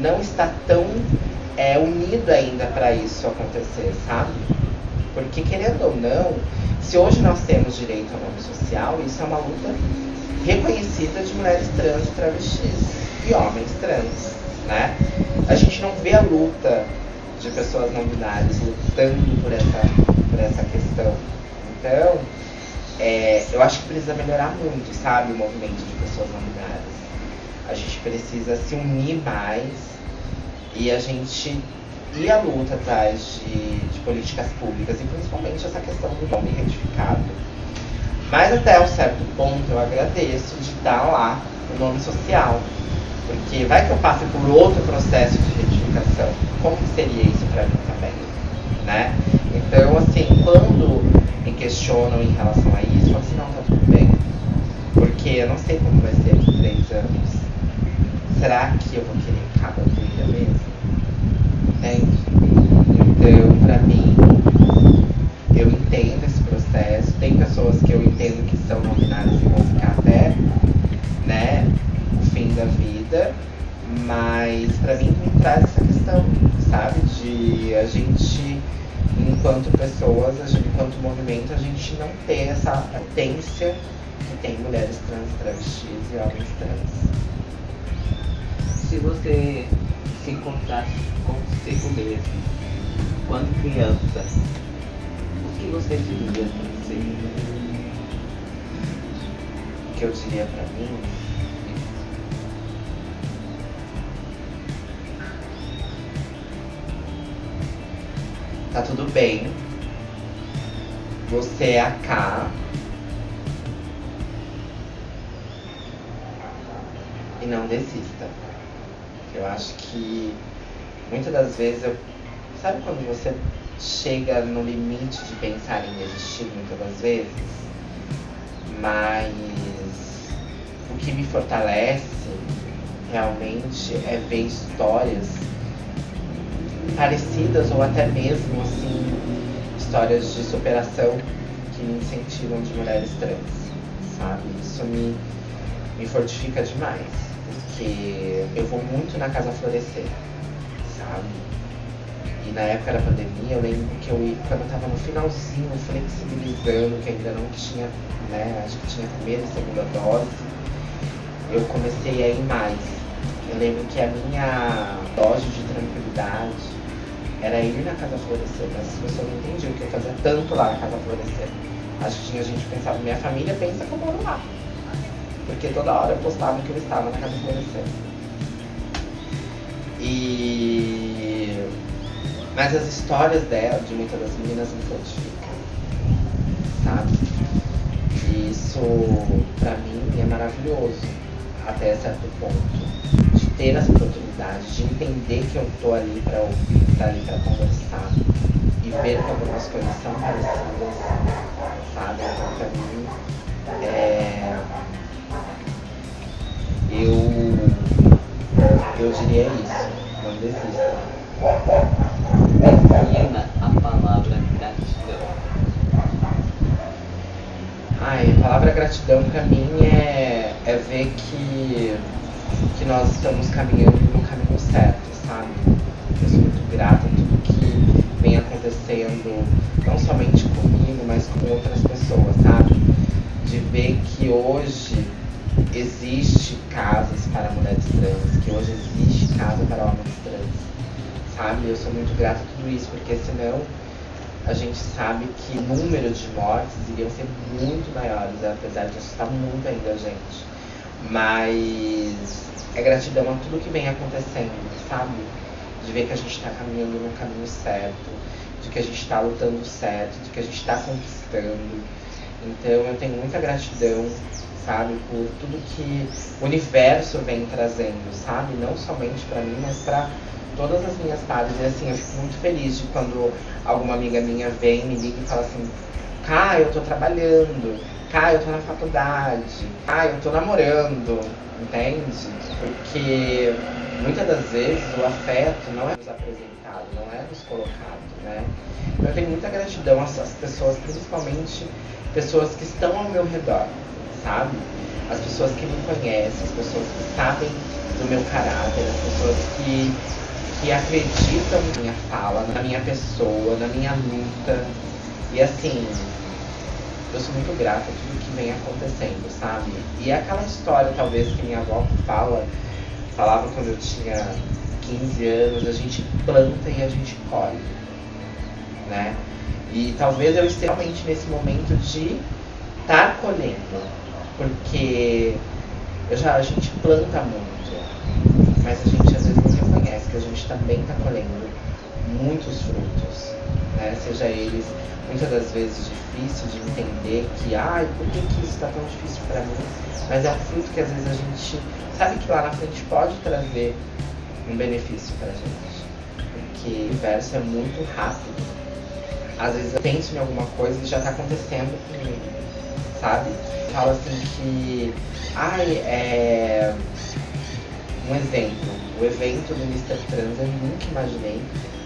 B: não está tão unido ainda para isso acontecer, sabe? Porque, querendo ou não, se hoje nós temos direito ao nome social, isso é uma luta reconhecida de mulheres trans, travestis e homens trans, né? A gente não vê a luta de pessoas não binárias lutando por essa questão. Então, eu acho que precisa melhorar muito, sabe, o movimento de pessoas não binárias. A gente precisa se unir mais e a gente ir à luta atrás de políticas públicas e principalmente essa questão do nome retificado. Mas até um certo ponto eu agradeço de dar lá o nome social, porque vai que eu passe por outro processo de retificação, como que seria isso para mim também, né? Então, assim, quando me questionam em relação a isso, eu falo assim, não, tá tudo bem, porque eu não sei como vai ser daqui 3 anos. Será que eu vou querer cada vida mesmo? Entende? Então, pra mim, eu entendo esse processo. Tem pessoas que eu entendo que são não binárias e vão ficar até, né, o fim da vida. Mas pra mim me traz essa questão, sabe? De a gente, enquanto pessoas, enquanto movimento, a gente não ter essa potência que tem mulheres trans, travestis e homens trans.
A: Se você se encontrasse consigo mesmo, quando criança, o que você diria para você?
B: O que eu diria pra mim? Tá tudo bem. Você é a K. E não desista. Eu acho que muitas das vezes sabe quando você chega no limite de pensar em desistir muitas das vezes? Mas o que me fortalece realmente é ver histórias parecidas ou até mesmo assim histórias de superação que me incentivam de mulheres trans, sabe? Isso me fortifica demais, porque eu vou muito na Casa Florescer, sabe? E na época da pandemia eu lembro que quando eu tava no finalzinho flexibilizando, que ainda não tinha, né, acho que tinha primeira e segunda dose, eu comecei a ir mais. Eu lembro que a minha dose de tranquilidade era ir na Casa Florescer, mas as pessoas não entendiam o que eu fazia tanto lá na Casa Florescer. Acho que tinha gente que pensava, minha família pensa que eu moro lá. Porque toda hora eu postava que eu estava na Casa Florescer. Mas as histórias dela, de muitas das meninas, me fortificam, sabe? E isso, pra mim, é maravilhoso, até certo ponto. De ter essa oportunidade, de entender que eu tô ali pra ouvir, tá ali pra conversar. E ver que algumas coisas são parecidas, sabe? Então, pra mim, eu diria isso, não desista.
A: Defina a palavra gratidão.
B: A palavra gratidão pra mim é ver que nós estamos caminhando no caminho certo, sabe? Eu sou muito grata a tudo que vem acontecendo, não somente comigo, mas com outras pessoas, sabe? De ver que hoje existe casas para mulheres trans, que hoje existe casa para homens trans, sabe? Eu sou muito grata a tudo isso, porque senão a gente sabe que o número de mortes iriam ser muito maiores, apesar de assustar muito ainda a gente. Mas é gratidão a tudo que vem acontecendo, sabe? De ver que a gente está caminhando no caminho certo, de que a gente está lutando certo, de que a gente está conquistando. Então eu tenho muita gratidão, sabe, por tudo que o universo vem trazendo, sabe? Não somente para mim, mas para todas as minhas pares. E assim, eu fico muito feliz de quando alguma amiga minha vem, me liga e fala assim: Cá, eu tô trabalhando, Cá, eu tô na faculdade, Cá, eu tô namorando, entende? Porque muitas das vezes o afeto não é nos apresentado, não é nos colocado, né? Então eu tenho muita gratidão às pessoas, principalmente pessoas que estão ao meu redor, sabe? As pessoas que me conhecem, as pessoas que sabem do meu caráter, as pessoas que acreditam na minha fala, na minha pessoa, na minha luta. E assim, eu sou muito grata a tudo que vem acontecendo, sabe? E é aquela história, talvez, que minha avó falava quando eu tinha 15 anos, a gente planta e a gente colhe, né? E talvez eu esteja realmente nesse momento de estar colhendo, porque a gente planta muito, mas a gente às vezes não reconhece que a gente também está colhendo muitos frutos, né? Seja eles muitas das vezes difícil de entender que, por que isso está tão difícil para mim? Mas é um fruto que às vezes a gente sabe que lá na frente pode trazer um benefício para a gente, porque o universo é muito rápido. Às vezes eu penso em alguma coisa e já está acontecendo comigo, sabe? Fala assim que, um exemplo, o evento do Mr. Trans eu nunca imaginei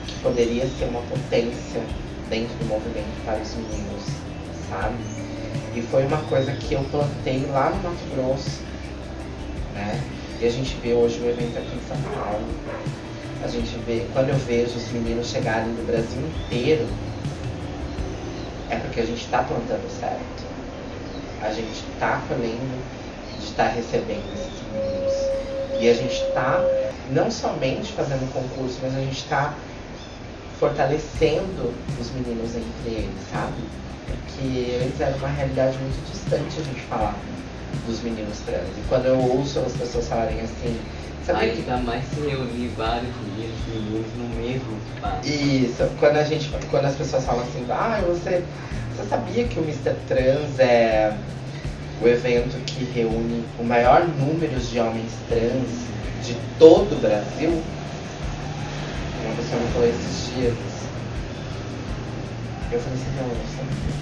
B: que poderia ser uma potência dentro do movimento para os meninos, sabe? E foi uma coisa que eu plantei lá no Mato Grosso, né? E a gente vê hoje o evento aqui em São Paulo. A gente vê, quando eu vejo os meninos chegarem do Brasil inteiro, é porque a gente está plantando certo. A gente está colhendo de estar recebendo esses meninos. E a gente está não somente fazendo concurso, mas a gente está fortalecendo os meninos entre eles, sabe? Porque antes era uma realidade muito distante a gente falar dos meninos trans. E quando eu ouço as pessoas falarem assim, sabe que...
A: Ainda mais se reunir vários meninos no mesmo espaço.
B: Isso, quando as pessoas falam assim, você sabia que o Mr. Trans é o evento que reúne o maior número de homens trans de todo o Brasil? Uma pessoa me falou esses dias. Eu falei assim, não, eu não sabia.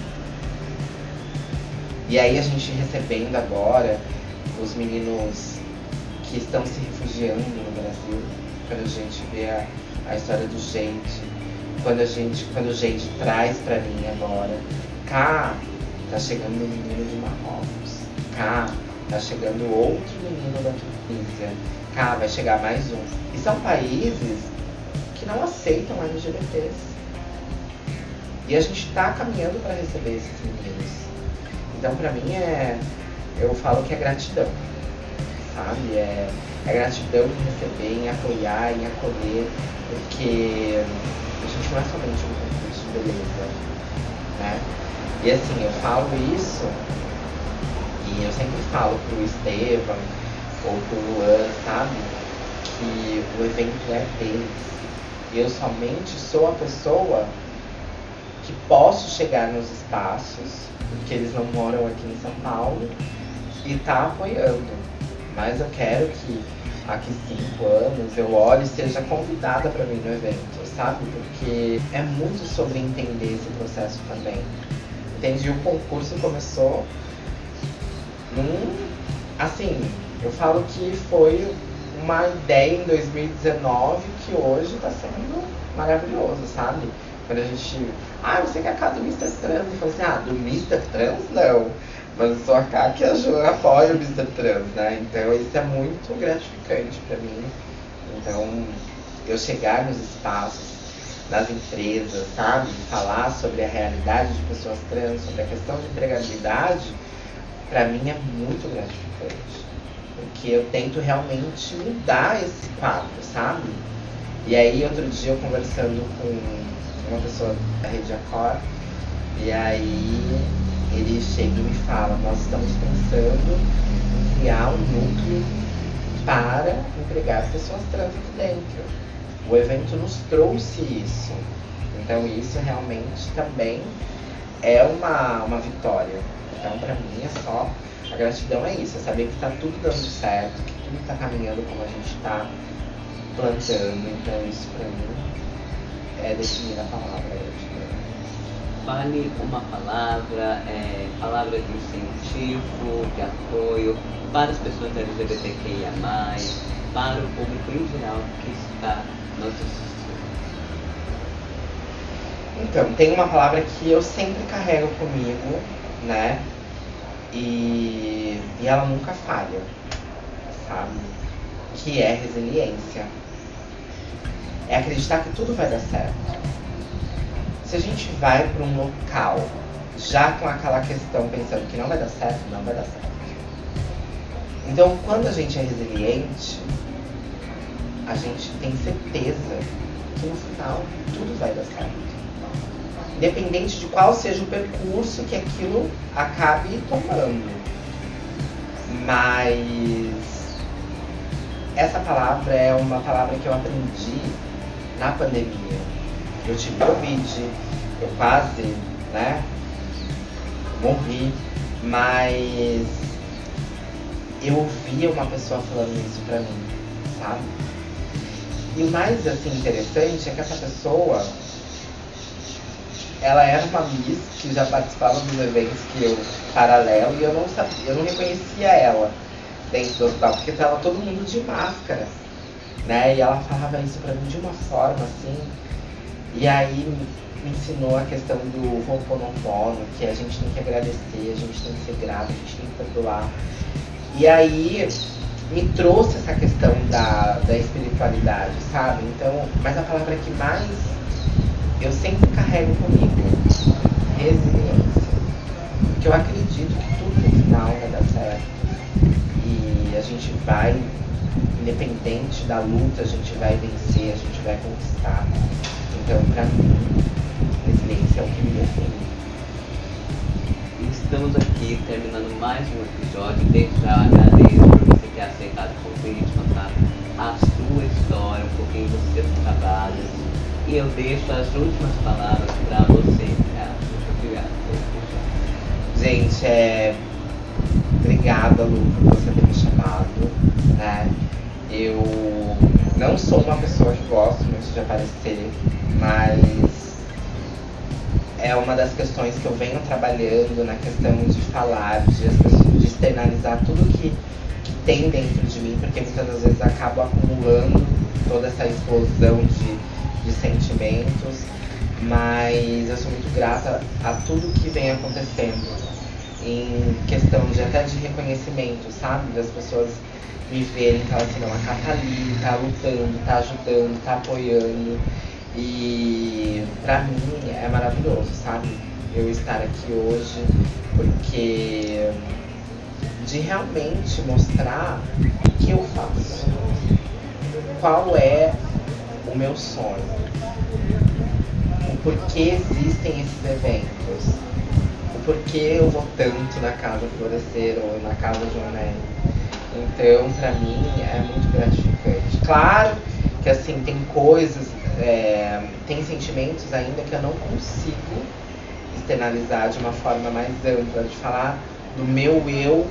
B: E aí a gente recebendo agora os meninos que estão se refugiando no Brasil, quando a gente vê a história do Gente, quando o Gente traz pra mim agora, cá, tá chegando um menino de Marrocos, cá, tá chegando outro menino da Tunísia, cá, vai chegar mais um. E são países que não aceitam LGBTs. E a gente tá caminhando para receber esses meninos. Então pra mim eu falo que é gratidão, sabe? É gratidão em receber, em apoiar, em acolher, porque a gente não é somente um concurso de beleza, né? E assim, eu falo isso, e eu sempre falo pro Estevam ou pro Luan, sabe? Que o evento é deles. Eu somente sou a pessoa que posso chegar nos espaços, porque eles não moram aqui em São Paulo, e tá apoiando. Mas eu quero que daqui 5 anos eu olhe e seja convidada para vir no evento, sabe? Porque é muito sobre entender esse processo também. Entende? O concurso começou assim, eu falo que foi uma ideia em 2019 que hoje está sendo maravilhoso, sabe? Quando a gente, você quer a casa do Mr. Trans? Eu falo assim, do Mr. Trans não, mas eu sou a Cá que apoia o Mr. Trans, né? Então isso é muito gratificante para mim. Então, eu chegar nos espaços, nas empresas, sabe? Falar sobre a realidade de pessoas trans, sobre a questão de empregabilidade, para mim é muito gratificante. Porque eu tento realmente mudar esse quadro, sabe? E aí, outro dia, eu conversando com uma pessoa da Rede Acor, e aí ele chega e me fala, nós estamos pensando em criar um núcleo para empregar pessoas trans aqui dentro. O evento nos trouxe isso. Então isso realmente também é uma vitória. Então para mim é só, a gratidão é isso, é saber que está tudo dando certo, que tudo está caminhando como a gente está plantando. Então isso para mim é definir a palavra gratidão.
A: Fale uma palavra, palavra de incentivo, de apoio para as pessoas LGBTQIA+, para o público em geral que está nos assistindo.
B: Então, tem uma palavra que eu sempre carrego comigo, né? E ela nunca falha, sabe? Que é resiliência. É acreditar que tudo vai dar certo. Se a gente vai para um local já com aquela questão pensando que não vai dar certo, não vai dar certo. Então, quando a gente é resiliente, a gente tem certeza que no final tudo vai dar certo. Independente de qual seja o percurso que aquilo acabe tomando. Mas essa palavra é uma palavra que eu aprendi na pandemia. Eu tive Covid, eu quase, morri, mas eu ouvia uma pessoa falando isso pra mim, sabe? E o mais, interessante é que essa pessoa, ela era uma Miss que já participava dos eventos que eu, paralelo, e eu não sabia, eu não reconhecia ela dentro do hospital, porque estava todo mundo de máscara, né? E ela falava isso pra mim de uma forma, e aí me ensinou a questão do Ho'oponopono, que a gente tem que agradecer, a gente tem que ser grato, a gente tem que perdoar. E aí me trouxe essa questão da espiritualidade, sabe? Então, mas a palavra que mais eu sempre carrego comigo, resiliência. Porque eu acredito que tudo no final vai dar certo. E a gente vai, independente da luta, a gente vai vencer, a gente vai conquistar. Então, pra mim, resiliência é o que me define.
A: Estamos aqui terminando mais um episódio. Desde já agradeço por você ter aceitado o convite, contar a sua história, um pouquinho dos seus trabalhos. E eu deixo as últimas palavras para você, cara. Muito obrigado.
B: Gente, obrigada, Lu, por você ter me chamado, né? Eu não sou uma pessoa que gosto muito de aparecer, mas é uma das questões que eu venho trabalhando na questão de falar, de externalizar tudo que tem dentro de mim, porque muitas das vezes acabo acumulando toda essa explosão de sentimentos, mas eu sou muito grata a tudo que vem acontecendo em questão de até de reconhecimento, sabe? Das pessoas me verem e falar assim, não, a Cá tá ali, tá lutando, tá ajudando, tá apoiando. E pra mim é maravilhoso, sabe? Eu estar aqui hoje, porque de realmente mostrar o que eu faço, qual é o meu sonho, o porquê existem esses eventos, o porquê eu vou tanto na Casa Florescer ou na Casa Joané. Então, pra mim, é muito gratificante. Claro que, assim, tem coisas, tem sentimentos ainda que eu não consigo externalizar de uma forma mais ampla, de falar do meu eu,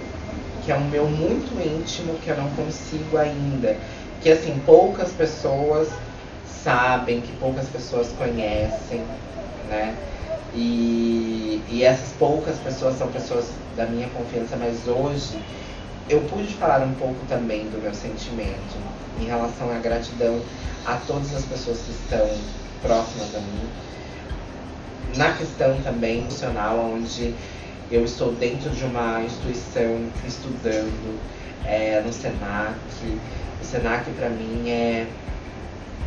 B: que é um meu muito íntimo, que eu não consigo ainda. Que, assim, poucas pessoas sabem, que poucas pessoas conhecem, né? E essas poucas pessoas são pessoas da minha confiança, mas hoje eu pude falar um pouco também do meu sentimento em relação à gratidão a todas as pessoas que estão próximas a mim. Na questão também emocional, onde eu estou dentro de uma instituição estudando, no Senac. O Senac pra mim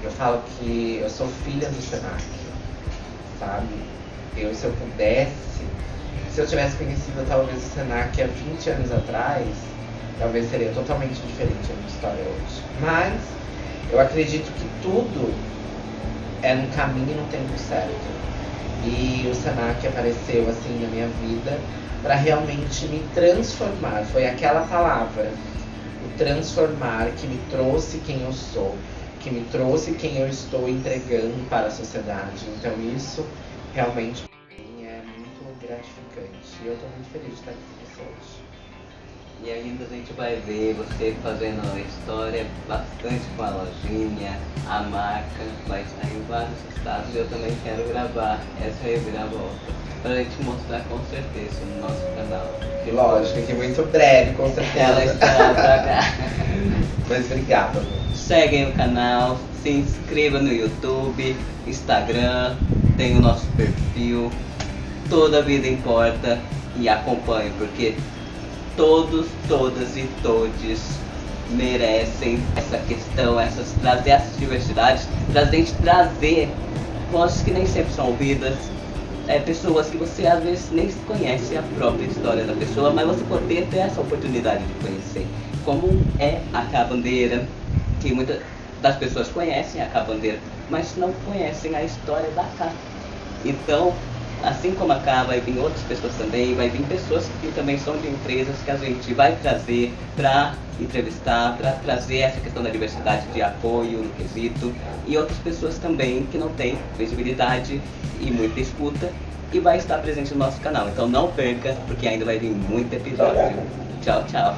B: eu falo que eu sou filha do Senac, sabe? Se eu pudesse, se eu tivesse conhecido talvez o Senac há 20 anos atrás, talvez seria totalmente diferente a minha história hoje. Mas eu acredito que tudo é no caminho e no tempo certo. E o Senac apareceu assim na minha vida para realmente me transformar. Foi aquela palavra, o transformar, que me trouxe quem eu sou, que me trouxe quem eu estou entregando para a sociedade. Então isso realmente para mim é muito gratificante. E eu estou muito feliz de estar aqui com você hoje.
A: E ainda a gente vai ver você fazendo a história bastante com a lojinha, a marca, vai estar em vários estados. Eu também quero gravar essa reviravolta pra gente mostrar com certeza no nosso canal.
B: Lógico, que muito breve, com certeza.
A: Ela está pra cá.
B: Mas obrigada.
A: Seguem o canal, se inscreva no YouTube, Instagram, tem o nosso perfil. Toda vida importa, e acompanhe, porque todos, todas e todes merecem essa questão, trazer essas diversidades, trazer vozes que nem sempre são ouvidas, pessoas que você às vezes nem conhece a própria história da pessoa, mas você poder ter essa oportunidade de conhecer, como é a Cá Bandeira, que muitas das pessoas conhecem a Cá Bandeira, mas não conhecem a história da Cá. Então, assim como a Cá, vai vir outras pessoas também, vai vir pessoas que também são de empresas que a gente vai trazer para entrevistar, para trazer essa questão da diversidade de apoio no quesito, e outras pessoas também que não têm visibilidade e muita escuta, e vai estar presente no nosso canal. Então não perca, porque ainda vai vir muito episódio. Tchau, tchau.